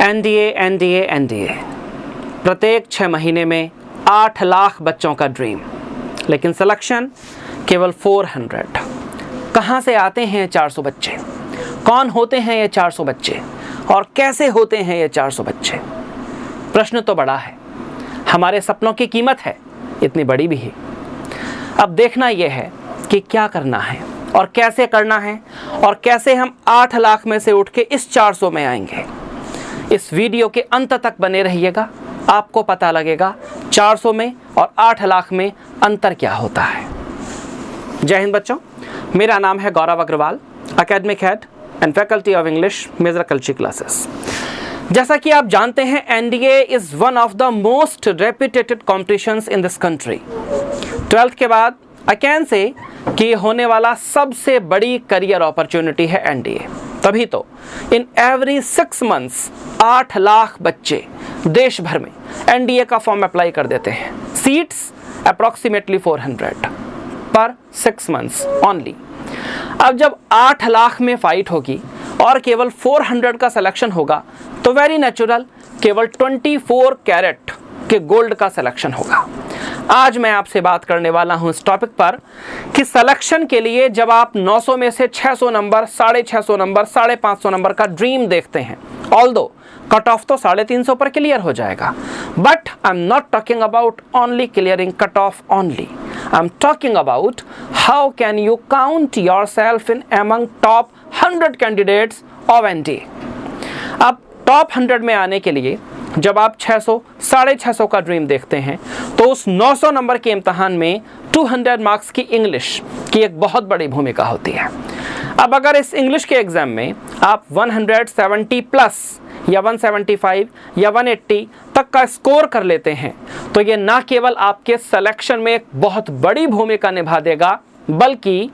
NDA NDA NDA, प्रत्येक 6 महीने में 8 लाख बच्चों का ड्रीम, लेकिन सिलेक्शन केवल 400। कहाँ से आते हैं 400 बच्चे? कौन होते हैं ये 400 बच्चे और कैसे होते हैं ये 400 बच्चे? प्रश्न तो बड़ा है, हमारे सपनों की कीमत है इतनी बड़ी भी है। अब देखना यह है कि क्या करना है और कैसे करना है और कैसे हम 8 लाख में से उठ के इस 400 में आएंगे। इस वीडियो के अंत तक बने रहिएगा, आपको पता लगेगा 400 में और 8 लाख में अंतर क्या होता है। जय हिंद बच्चों, मेरा नाम है Gaurav Agrawal, academic head and faculty of English, major culture classes. जैसा कि आप जानते हैं, NDA is one of the most reputed competitions in this country. 12th के बाद आई कैन से कि होने वाला सबसे बड़ी करियर अपॉर्चुनिटी है एनडीए। तभी तो इन एवरी 6 मंथ्स 8 लाख बच्चे देश भर में एनडीए का फॉर्म अप्लाई कर देते हैं। सीट्स अप्रॉक्सीमेटली 400 पर 6 मंथ्स ओनली। अब जब 8 लाख में फाइट होगी और केवल 400 का सिलेक्शन होगा तो वेरी नेचुरल केवल 24 कैरेट के गोल्ड का सिलेक्शन होगा। आज मैं आपसे बात करने वाला हूं इस टॉपिक पर कि सिलेक्शन के लिए जब आप 900 में से 600 नंबर, 650 नंबर, 550 नंबर का ड्रीम देखते हैं, ऑल्दो कट ऑफ तो 350 पर क्लियर हो जाएगा, but I am not talking about only clearing cut off only. I am talking about how can you count your self in among top 100 candidates of NDA. अब top 100 में आने के लिए जब आप 600, 650 का ड्रीम देखते हैं तो उस 900 नंबर के इम्तहान में 200 मार्क्स की इंग्लिश की एक बहुत बड़ी भूमिका होती है। अब अगर इस इंग्लिश के एग्ज़ाम में आप 170 प्लस या 175 या 180 तक का स्कोर कर लेते हैं तो ये ना केवल आपके सिलेक्शन में एक बहुत बड़ी भूमिका निभा देगा, बल्कि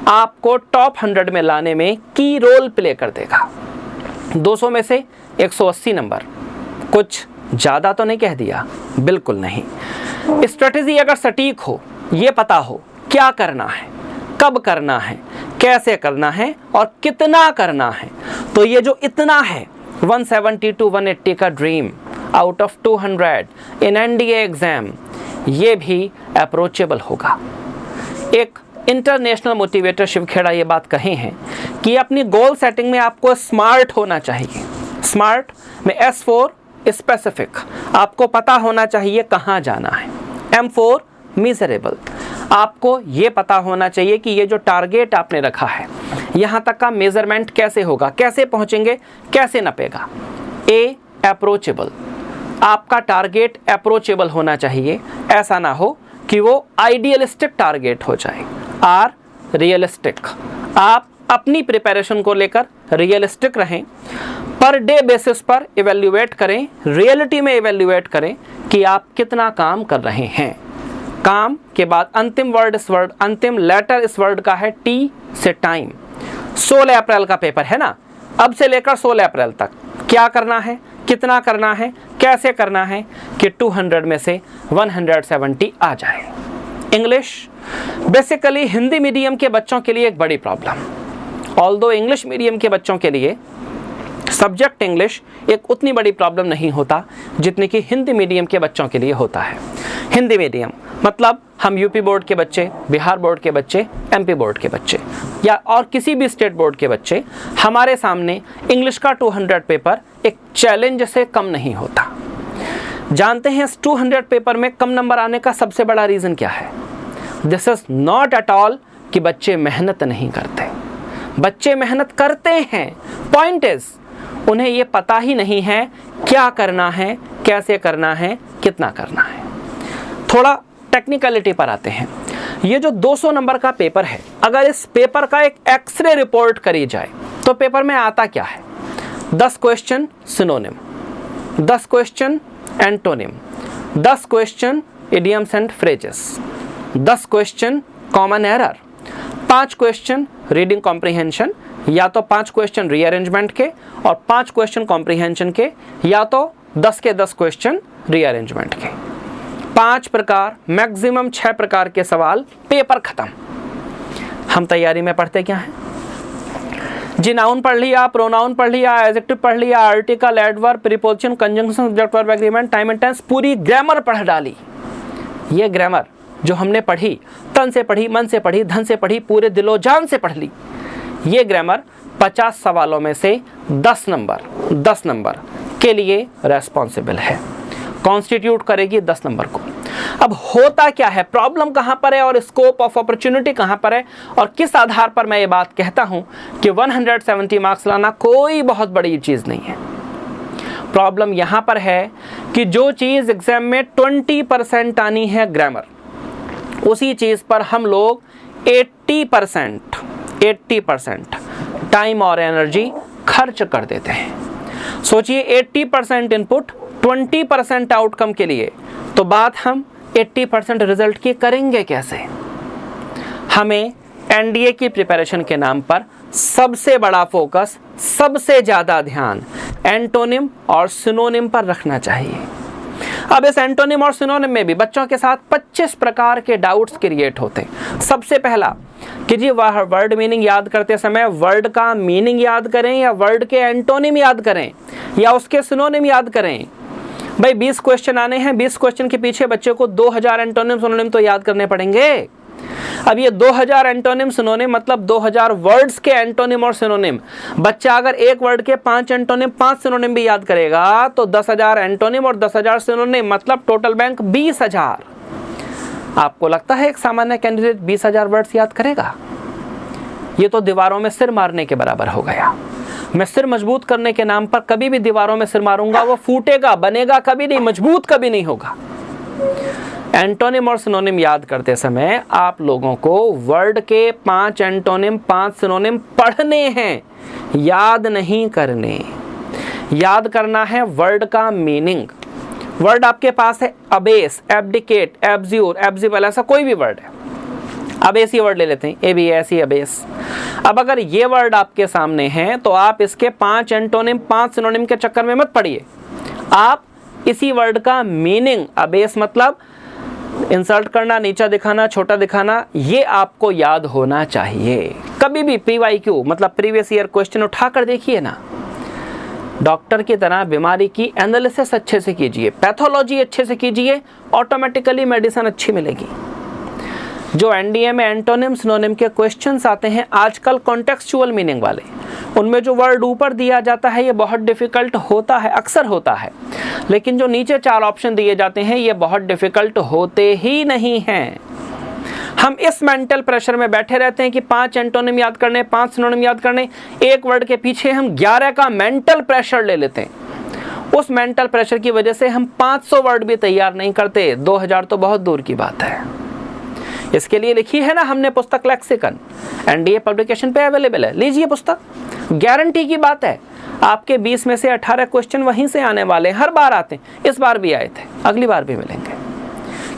आपको टॉप 100 में लाने में की रोल प्ले कर देगा। 200 में से 180 नंबर, कुछ ज़्यादा तो नहीं कह दिया? बिल्कुल नहीं। स्ट्रेटजी अगर सटीक हो, ये पता हो क्या करना है, कब करना है, कैसे करना है और कितना करना है, तो ये जो इतना है 170 to 180 का dream out of 200 in NDA exam, ये भी अप्रोचेबल होगा। एक इंटरनेशनल मोटिवेटर शिव खेड़ा ये बात कहे हैं कि अपनी गोल सेटिंग में आपको स्मार्ट होना चाहिए। स्मार्ट में S फॉर स्पेसिफिक, आपको पता होना चाहिए कहाँ जाना है। M फॉर मिजरेबल, आपको ये पता होना चाहिए कि ये जो टारगेट आपने रखा है यहाँ तक का मेजरमेंट कैसे होगा, कैसे पहुँचेंगे, कैसे नपेगा। A अप्रोचेबल, आपका टारगेट अप्रोचेबल होना चाहिए, ऐसा ना हो कि वो आइडियलिस्टिक टारगेट हो जाए। R रियलिस्टिक, आप अपनी प्रिपरेशन को लेकर रियलिस्टिक रहें, पर डे बेसिस पर इवेल्युएट करें, रियलिटी में इवेल्युएट करें कि आप कितना काम कर रहे हैं। काम के बाद अंतिम वर्ड, इस वर्ड, अंतिम लेटर इस वर्ड का है T से टाइम। 16 अप्रैल का पेपर है ना, अब से लेकर 16 अप्रैल तक क्या करना है, कितना करना है, कैसे करना है कि 200 में से 170 आ जाए। इंग्लिश बेसिकली हिंदी मीडियम के बच्चों के लिए एक बड़ी प्रॉब्लम। ऑल्दो इंग्लिश मीडियम के बच्चों के लिए सब्जेक्ट इंग्लिश एक उतनी बड़ी प्रॉब्लम नहीं होता जितनी कि हिंदी मीडियम के बच्चों के लिए होता है। हिंदी मीडियम मतलब हम यूपी बोर्ड के बच्चे, बिहार बोर्ड के बच्चे, एमपी बोर्ड के बच्चे या और किसी भी स्टेट बोर्ड के बच्चे, हमारे सामने इंग्लिश का 200 पेपर एक चैलेंज से कम नहीं होता। जानते हैं इस 200 पेपर में कम नंबर आने का सबसे बड़ा रीज़न क्या है? This is not at all कि बच्चे मेहनत नहीं करते, बच्चे मेहनत करते हैं। पॉइंट इज़ उन्हें ये पता ही नहीं है क्या करना है, कैसे करना है, कितना करना है। थोड़ा टेक्निकलिटी पर आते हैं। ये जो 200 नंबर का पेपर है, अगर इस पेपर का एक एक्सरे रिपोर्ट करी जाए तो पेपर में आता क्या है? 10 question synonym, 10 question antonym, 10 question idioms and phrases, 10 question common error, 5 question reading comprehension, या तो 5 क्वेश्चन रीअरेंजमेंट के और 5 क्वेश्चन कॉम्प्रिहेंशन के, या तो 10 के 10 क्वेश्चन रीअरेंजमेंट के। 5 प्रकार, मैक्सिमम 6 प्रकार के सवाल, पेपर खत्म। हम तैयारी में पढ़ते क्या हैं? जी नाउन पढ़ लिया, प्रोनाउन पढ़ लिया, एडजेक्टिव पढ़ लिया, article, adverb, preposition, conjunction, subject verb agreement, time and tense, पूरी ग्रामर पढ़ डाली। ये ग्रामर जो हमने पढ़ी, तन से पढ़ी, मन से पढ़ी, धन से पढ़ी, पूरे दिलो जान से पढ़ ली, ये ग्रामर 50 सवालों में से 10 नंबर के लिए रेस्पॉन्सिबल है, कॉन्स्टिट्यूट करेगी 10 नंबर को। अब होता क्या है, प्रॉब्लम कहां पर है और स्कोप ऑफ अपॉर्चुनिटी कहां पर है, और किस आधार पर मैं ये बात कहता हूं कि 170 मार्क्स लाना कोई बहुत बड़ी चीज नहीं है। प्रॉब्लम यहां पर है कि जो चीज एग्जाम में 20% आनी है ग्रामर, उसी चीज पर हम लोग 80% टाइम और एनर्जी खर्च कर देते हैं। सोचिए 80% इनपुट 20% आउटकम के लिए, तो बात हम 80% रिजल्ट की करेंगे कैसे। हमें एनडीए की प्रिपरेशन के नाम पर सबसे बड़ा फोकस, सबसे ज्यादा ध्यान एंटोनिम और सिनोनिम पर रखना चाहिए। अब इस एंटोनिम और सिनोनिम में भी बच्चों के साथ 25 प्रकार के डाउट्स क्रिएट होते हैं। सबसे पहला कि जी वह वर्ड मीनिंग याद करते समय वर्ड का मीनिंग याद करें या वर्ड के एंटोनिम याद करें या उसके सिनोनिम याद करें। भाई 20 क्वेश्चन आने हैं, 20 क्वेश्चन के पीछे बच्चे को 2000 एंटोनिम सिनोनिम तो याद करने पड़ेंगे। अब ये 2000 एंटोनिम सिनोनिम मतलब 2000 वर्ड्स के एंटोनिम और सिनोनिम। बच्चा अगर एक वर्ड के 5 एंटोनिम 5 सिनोनिम भी याद करेगा तो 10,000 एंटोनिम और 10,000 सिनोनिम मतलब टोटल बैंक 20,000। आपको लगता है एक सामान्य कैंडिडेट 20,000 वर्ड्स याद करेगा? ये तो दीवारों में सिर मारने के बराबर हो गया। मैं सिर मजबूत करने के नाम पर कभी भी दीवारों में सिर मारूंगा, वो फूटेगा, बनेगा कभी नहीं, मजबूत कभी नहीं होगा। एंटोनिम और सिनोनिम याद करते समय आप लोगों को वर्ड के 5 एंटोनिम 5 सिनोनिम पढ़ने हैं, याद नहीं करने। याद करना है वर्ड का मीनिंग। वर्ड आपके पास है अबेस, एब्डिकेट, एब्ज्यूर, एब्जिबल, ऐसा कोई भी वर्ड है। अबेस ये वर्ड ले लेते हैं, ABAS अबेस। अब अगर ये वर्ड आपके सामने हैं तो आप इसके 5 एंटोनिम 5 सिनोनिम के चक्कर में मत पड़िए। आप इसी वर्ड का मीनिंग, अबेस मतलब इंसल्ट करना, नीचा दिखाना, छोटा दिखाना, ये आपको याद होना चाहिए। कभी भी PYQ मतलब प्रीवियस ईयर क्वेश्चन उठाकर देखिए ना। डॉक्टर की तरह बीमारी की एनालिसिस अच्छे से कीजिए, पैथोलॉजी अच्छे से कीजिए, ऑटोमेटिकली मेडिसिन अच्छी मिलेगी। जो एनडीए में एंटोनिम सिनोनिम के क्वेश्चंस आते हैं आजकल कॉन्टेक्सचुअल मीनिंग वाले, उनमें जो वर्ड ऊपर दिया जाता है ये बहुत डिफिकल्ट होता है, अक्सर होता है, लेकिन जो नीचे 4 ऑप्शन दिए जाते हैं ये बहुत डिफिकल्ट होते ही नहीं हैं। हम इस मेंटल प्रेशर में बैठे रहते हैं कि 5 एंटोनिम याद करने, 5 सिनोनिम याद करने, एक वर्ड के पीछे हम 11 का मेंटल प्रेशर ले लेते हैं। उस मेंटल प्रेशर की वजह से हम 500 वर्ड भी तैयार नहीं करते, 2000 तो बहुत दूर की बात है। इसके लिए लिखी है ना हमने पुस्तक लेक्सिकन, एनडीए पब्लिकेशन पे अवेलेबल है, लीजिए पुस्तक। गारंटी की बात है आपके 20 में से 18 क्वेश्चन वहीं से आने वाले, हर बार आते हैं, इस बार भी आए थे, अगली बार भी मिलेंगे।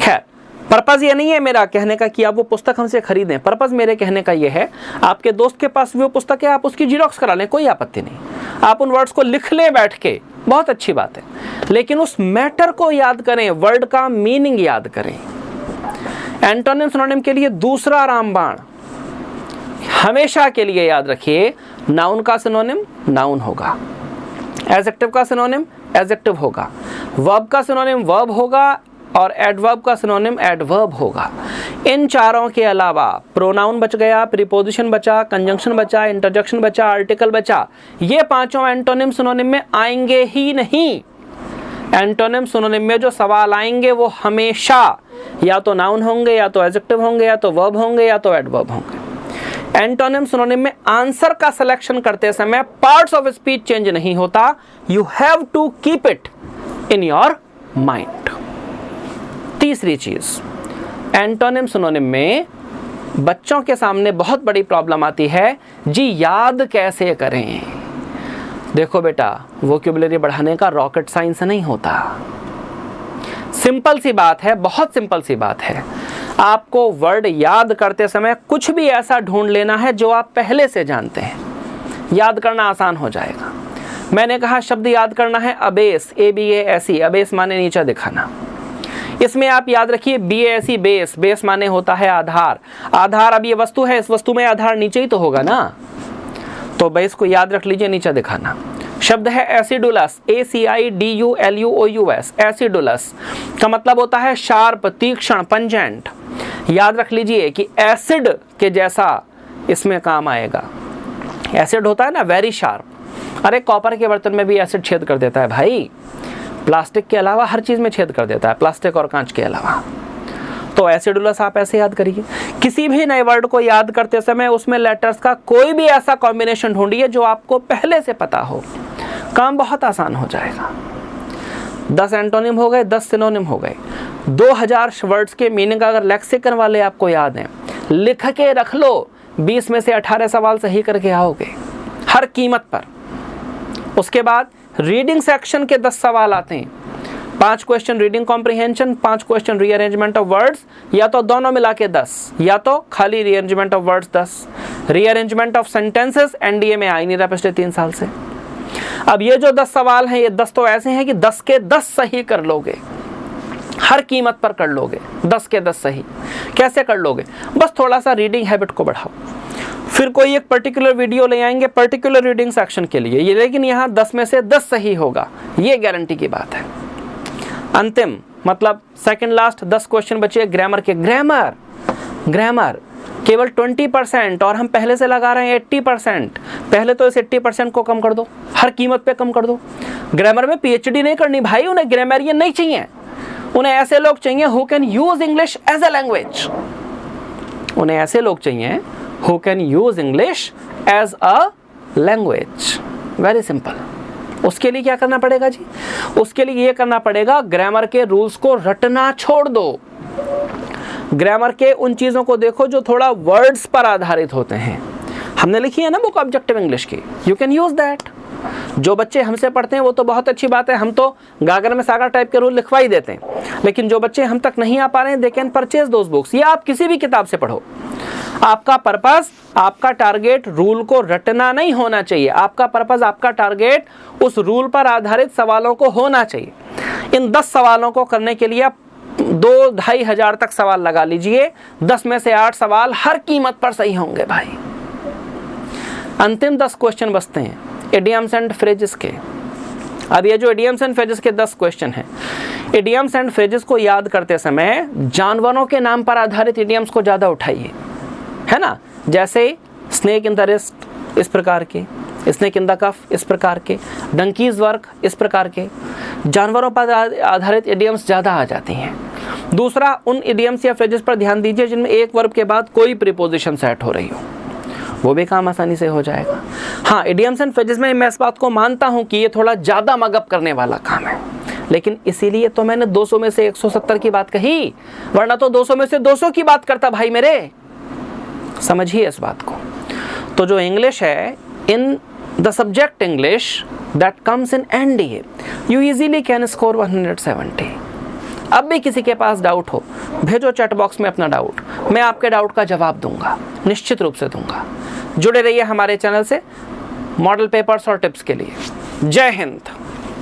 खैर, पर्पज़ ये नहीं है मेरा कहने का कि आप वो पुस्तक हमसे खरीदें। पर्पज़ मेरे कहने का ये है, आपके दोस्त के पास वो पुस्तक है, आप उसकी जीरोक्स करा लें, कोई आपत्ति नहीं। आप उन वर्ड्स को लिख लें बैठ के, बहुत अच्छी बात है, लेकिन उस मैटर को याद करें, वर्ड का मीनिंग याद करें। एंटोनिम सिनोनिम के लिए दूसरा रामबाण हमेशा के लिए याद रखिए, नाउन का सिनोनिम नाउन होगा, एडजेक्टिव का सिनोनिम एडजेक्टिव होगा, वर्ब का सिनोनिम वर्ब होगा और एडवर्ब का सिनोनिम एडवर्ब होगा। इन चारों के अलावा प्रोनाउन बच गया, प्रीपोजिशन बचा, कंजंक्शन बचा, इंटरजेक्शन बचा, आर्टिकल बचा, ये पांचों एंटोनिम सिनोनिम में आएंगे ही नहीं। एंटोनिम सिनोनिम में जो सवाल आएंगे वो हमेशा या तो नाउन होंगे, या तो एडजेक्टिव होंगे, या तो वर्ब होंगे, या तो एडवर्ब होंगे। एंटोनिम सिनोनिम में आंसर का सिलेक्शन करते समय पार्ट्स ऑफ स्पीच चेंज नहीं होता, you have to keep it in your mind. तीसरी चीज, एंटोनिम सिनोनिम में बच्चों के सामने बहुत बड़ी प्रॉब्लम आती है, जी याद कैसे करें। देखो बेटा, वोकैबुलरी बढ़ाने का रॉकेट साइंस नहीं होता, सिंपल सी बात है, बहुत सिंपल सी बात है। आपको वर्ड याद करते समय कुछ भी ऐसा ढूंढ लेना है जो आप पहले से जानते हैं, याद करना आसान हो जाएगा। मैंने कहा शब्द याद करना है अबेस, ABASE, अबेस माने नीचा दिखाना। इसमें आप याद रखिए BASE बेस, बेस माने होता है आधार। आधार अब ये वस्तु है, इस वस्तु में आधार नीचे ही तो होगा ना, तो भाई इसको याद रख लीजिए, नीचे दिखाना। शब्द है एसिडुलस, ACIDULUOUS। एसिडुलस का मतलब होता है शार्प, तीक्ष्ण, पंजेंट। याद रख लीजिए कि एसिड के जैसा इसमें काम आएगा। एसिड होता है ना वेरी शार्प। अरे कॉपर के बर्तन में भी एसिड छेद कर देता है भाई, प्लास्टिक के अलावा हर चीज में छेद कर देता है, प्लास्टिक और कांच के अलावा। तो एसिडुलस आप ऐसे याद करिए। किसी भी नए वर्ड को याद करते समय उसमें लेटर्स का कोई भी ऐसा कॉम्बिनेशन ढूंढिए जो आपको पहले से पता हो, काम बहुत आसान हो जाएगा। 10 एंटोनिम हो गए, 10 सिनोनिम हो गए। 2000 वर्ड्स के मीनिंग अगर लेक्सिकन वाले आपको याद हैं, लिख के रख लो, 20 में से 18 सवाल सही करके आओगे हर कीमत पर। उसके बाद रीडिंग सेक्शन के 10 सवाल आते हैं। 5 question reading comprehension, 5 question rearrangement of words, या तो दोनों मिला के 10, या तो खाली rearrangement of words 10। Rearrangement of sentences NDA में आ ही नहीं रहा पिछले 3 साल से। अब ये जो 10 सवाल हैं, ये 10 तो ऐसे हैं कि 10 के 10 सही कर लोगे, हर कीमत पर कर लोगे। 10 के 10 सही कैसे कर लोगे? बस थोड़ा सा रीडिंग हैबिट को बढ़ाओ। फिर कोई एक पर्टिकुलर वीडियो ले आएंगे पर्टिकुलर रीडिंग सेक्शन के लिए, ये लेकिन यहाँ 10 में से 10 सही होगा, ये गारंटी की बात है। अंतिम मतलब सेकंड लास्ट 10 क्वेश्चन बचे ग्रामर के। ग्रामर केवल 20% और हम पहले से लगा रहे हैं 80%। पहले तो इस 80% को कम कर दो, हर कीमत पे कम कर दो। ग्रामर में PhD नहीं करनी भाई, उन्हें ग्रामरियन नहीं चाहिए, उन्हें ऐसे लोग चाहिए who can use English as a language. उन्हें ऐसे लोग चाहिए who can use English as a language. Very simple. उसके लिए क्या करना पड़ेगा जी? उसके लिए ये करना पड़ेगा, ग्रामर के रूल्स को रटना छोड़ दो। ग्रामर के उन चीजों को देखो जो थोड़ा वर्ड्स पर आधारित होते हैं। हमने लिखी है ना बुक ऑब्जेक्टिव इंग्लिश की, यू कैन यूज दैट। जो बच्चे हमसे पढ़ते हैं वो तो बहुत अच्छी बात है, हम तो गागर में सागर टाइप के रूल लिखवा ही देते हैं। लेकिन जो बच्चे हम तक नहीं आ पा रहे हैं, they can purchase those books. या आप किसी भी किताब से पढ़ो। आपका पर्पस, आपका टारगेट रूल को रटना नहीं होना चाहिए। आपका पर्पस, आपका टारगेट उस रूल पर आधारित सवालों को होना चाहिए। इन 10 सवालों को करने के लिए आप 2-2.5 हजार तक सवाल लगा लीजिए। 10 में से 8 सवाल हर कीमत पर सही होंगे भाई। अंतिम 10 क्वेश्चन बचते हैं इडियम्स एंड फ्रेजेस के। अब ये जो इडियम्स एंड फ्रेजेस के 10 क्वेश्चन हैं, इडियम्स एंड फ्रेजेस को याद करते समय जानवरों के नाम पर आधारित इडियम्स को ज़्यादा उठाइए, है ना। जैसे स्नेक इन द रिस्ट इस प्रकार के, स्नेक इन द कफ इस प्रकार के, डंकीज वर्क इस प्रकार के। जानवरों पर आधारित इडियम्स ज़्यादा आ जाती हैं। दूसरा, उन इडियम्स या फ्रेजेस पर ध्यान दीजिए जिनमें एक वर्ब के बाद कोई प्रीपोजिशन सेट हो रही हो, वो भी काम आसानी से हो जाएगा। हाँ, इडियम्स एंड फ्रेजेस में मैं इस बात को मानता हूँ कि ये थोड़ा ज़्यादा मगअप करने वाला काम है, लेकिन इसीलिए तो मैंने 200 में से 170 की बात कही, वरना तो 200 में से 200 की बात करता भाई मेरे। समझिए इस बात को। तो जो इंग्लिश है, in the subject English that comes in NDA, you easily can score 170। अब भी किसी के पास डाउट हो, भेजो चैट बॉक्स में अपना डाउट, मैं आपके डाउट का जवाब दूंगा, निश्चित रूप से दूंगा। जुड़े रहिए हमारे चैनल से मॉडल पेपर्स और टिप्स के लिए। जय हिंद।